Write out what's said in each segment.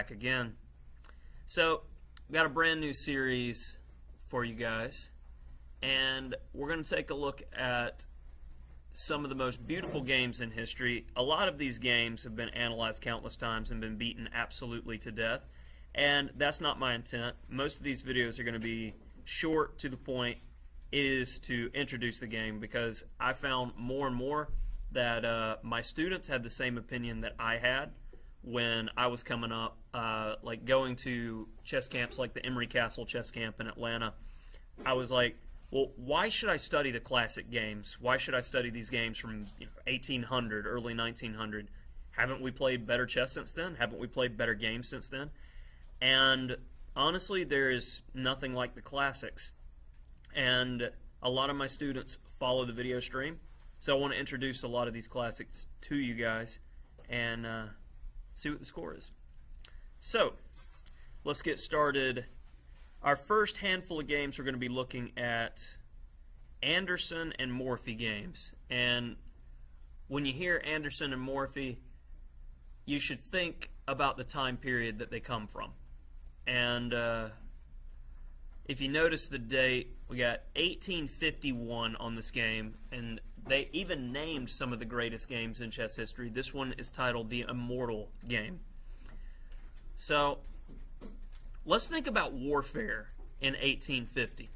back again. So, we got a brand new series for you guys, and we're going to take a look at some of the most beautiful games in history. A lot of these games have been analyzed countless times and been beaten absolutely to death, and that's not my intent. Most of these videos are going to be short, to the point. It is to introduce the game, because I found more and more that my students had the same opinion that I had when I was coming up, like going to chess camps like the Emory Castle chess camp in Atlanta. I was like, well, why should I study the classic games? Why should I study these games from 1800, early 1900? Haven't we played better chess since then? Haven't we played better games since then? And honestly, there is nothing like the classics. And a lot of my students follow the video stream, so I want to introduce a lot of these classics to you guys and see what the score is. So, let's get started. Our first handful of games, we're going to be looking at Anderssen and Morphy games. And when you hear Anderssen and Morphy, you should think about the time period that they come from. And if you notice the date, we got 1851 on this game, and they even named some of the greatest games in chess history. This one is titled the Immortal game. So, let's think about warfare in 1850.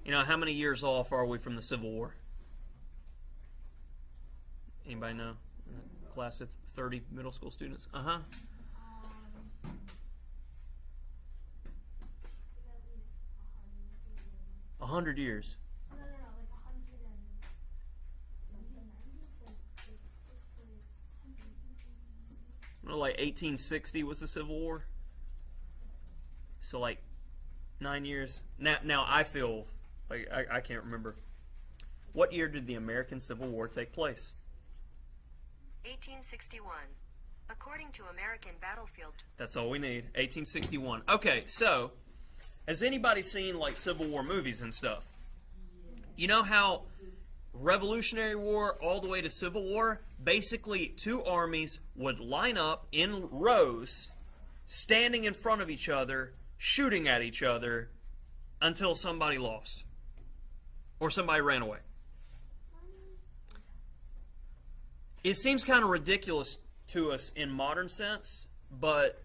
You know, how many years off are we from the Civil War? Anybody know? Class of 30 middle school students? 100 years. Like 1860 was the Civil War. So like 9 years. Now I feel like I can't remember. What year did the American Civil War take place? 1861. According to American Battlefield. That's all we need. 1861. Okay, so has anybody seen like Civil War movies and stuff? You know how Revolutionary War all the way to Civil War, basically two armies would line up in rows, standing in front of each other, shooting at each other until somebody lost or somebody ran away. It seems kind of ridiculous to us in modern sense, but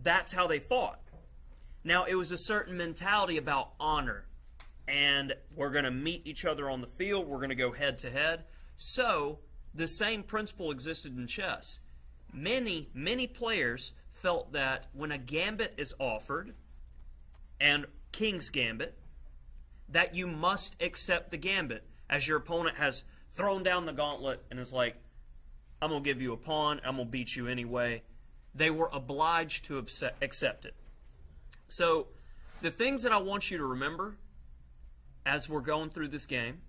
that's how they fought. Now, it was a certain mentality about honor, and we're going to meet each other on the field, we're going to go head to head. So, the same principle existed in chess. Many players felt that when a gambit is offered, and King's Gambit, that you must accept the gambit, as your opponent has thrown down the gauntlet and is like, I'm going to give you a pawn, I'm going to beat you anyway. They were obliged to accept it. So, the things that I want you to remember as we're going through this game,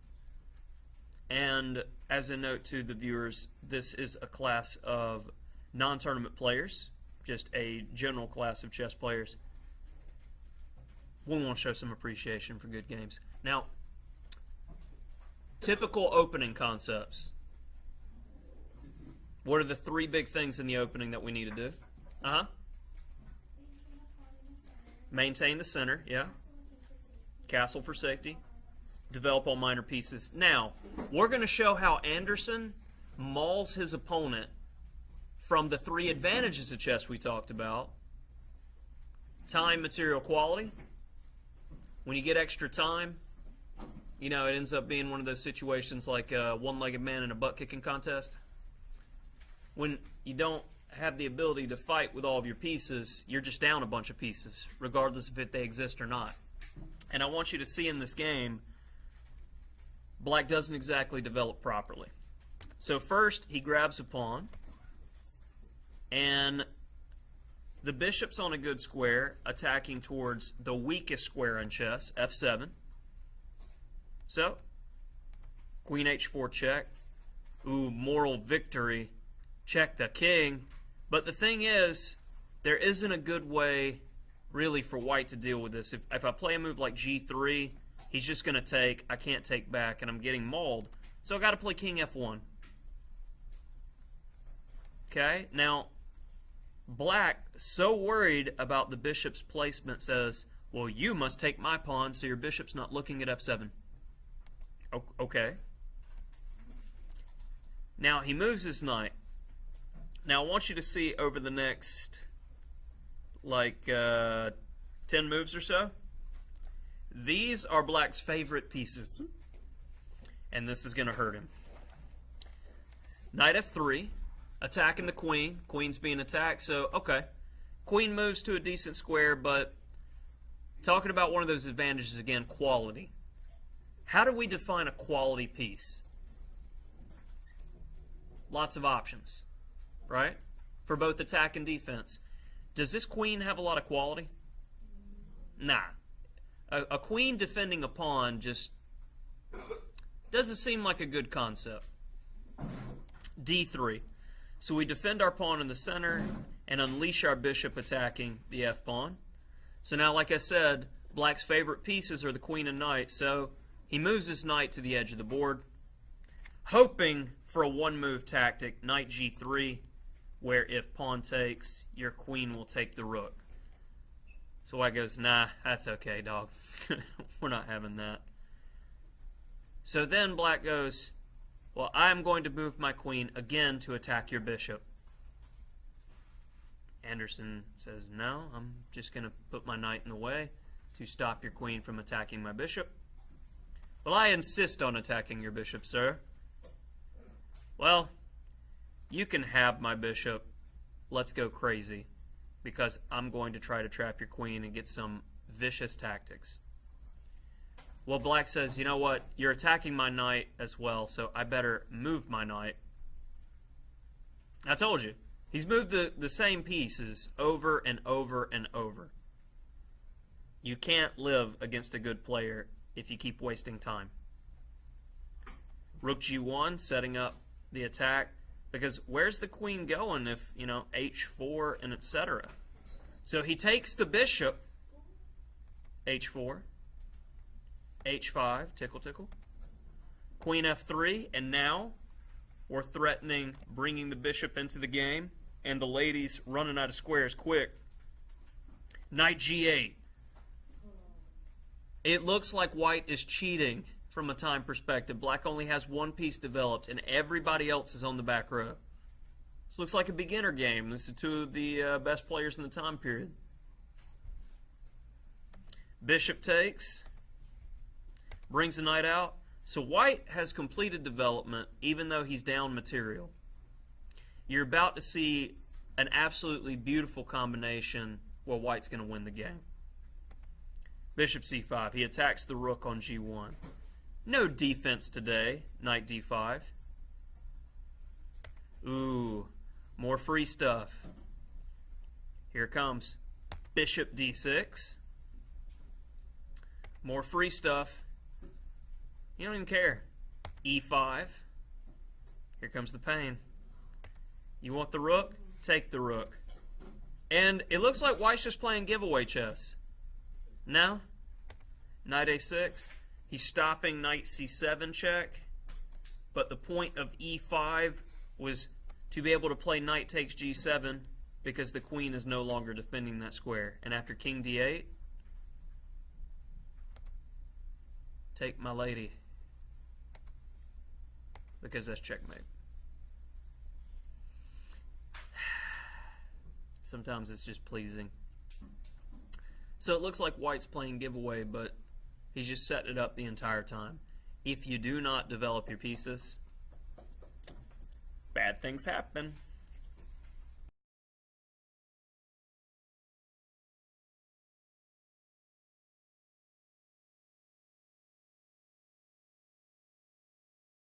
and as a note to the viewers, this is a class of non-tournament players, just a general class of chess players. We want to show some appreciation for good games. Now, typical opening concepts. What are the three big things in the opening that we need to do? Maintain the center, yeah. Castle for safety. Develop all minor pieces. Now, we're going to show how Anderssen mauls his opponent from the three advantages of chess we talked about. Time, material, quality. When you get extra time, you know, it ends up being one of those situations like a one-legged man in a butt-kicking contest. When you don't have the ability to fight with all of your pieces, you're just down a bunch of pieces, regardless if they exist or not. And I want you to see in this game, Black doesn't exactly develop properly. So first, he grabs a pawn, and the bishop's on a good square, attacking towards the weakest square in chess, f7. So, queen h4 check. Ooh, moral victory. Check the king. But the thing is, there isn't a good way, really, for white to deal with this. If I play a move like g3, he's just going to take, I can't take back, and I'm getting mauled. So I've got to play king f1. Okay, now, Black, so worried about the bishop's placement, says, well, you must take my pawn so your bishop's not looking at f7. Okay. Now, he moves his knight. Now, I want you to see over the next, 10 moves or so. These are Black's favorite pieces. And this is going to hurt him. Knight f3. Attacking the queen. Queen's being attacked, so, okay. Queen moves to a decent square, but talking about one of those advantages again, quality. How do we define a quality piece? Lots of options, right? For both attack and defense. Does this queen have a lot of quality? Nah. A queen defending a pawn just doesn't seem like a good concept. D3. So we defend our pawn in the center and unleash our bishop attacking the f-pawn. So now, like I said, Black's favorite pieces are the queen and knight, so he moves his knight to the edge of the board, hoping for a one-move tactic, knight g3, where if pawn takes, your queen will take the rook. So White goes, nah, that's okay, dog. We're not having that. So then Black goes, well, I'm going to move my queen again to attack your bishop. Anderssen says, no, I'm just going to put my knight in the way to stop your queen from attacking my bishop. Well, I insist on attacking your bishop, sir. Well, you can have my bishop. Let's go crazy, because I'm going to try to trap your queen and get some vicious tactics. Well, Black says, you know what? You're attacking my knight as well, so I better move my knight. I told you. He's moved the same pieces over and over and over. You can't live against a good player if you keep wasting time. Rook g1, setting up the attack. Because where's the queen going if, h4 and etc.? So he takes the bishop, h4. h5, tickle, tickle. Queen f3, and now we're threatening bringing the bishop into the game, and the lady's running out of squares quick. Knight g8. It looks like White is cheating from a time perspective. Black only has one piece developed, and everybody else is on the back row. This looks like a beginner game. This is two of the best players in the time period. Bishop takes. Brings the knight out. So White has completed development even though he's down material. You're about to see an absolutely beautiful combination where White's going to win the game. Bishop c5. He attacks the rook on g1. No defense today. Knight d5. Ooh, more free stuff. Here it comes. Bishop d6. More free stuff. You don't even care. e5. Here comes the pain. You want the rook? Take the rook. And it looks like White's just playing giveaway chess. Now, knight a6. He's stopping knight c7 check. But the point of e5 was to be able to play knight takes g7 because the queen is no longer defending that square. And after king d8, take my lady. Because that's checkmate. Sometimes it's just pleasing. So it looks like White's playing giveaway, but he's just setting it up the entire time. If you do not develop your pieces, bad things happen.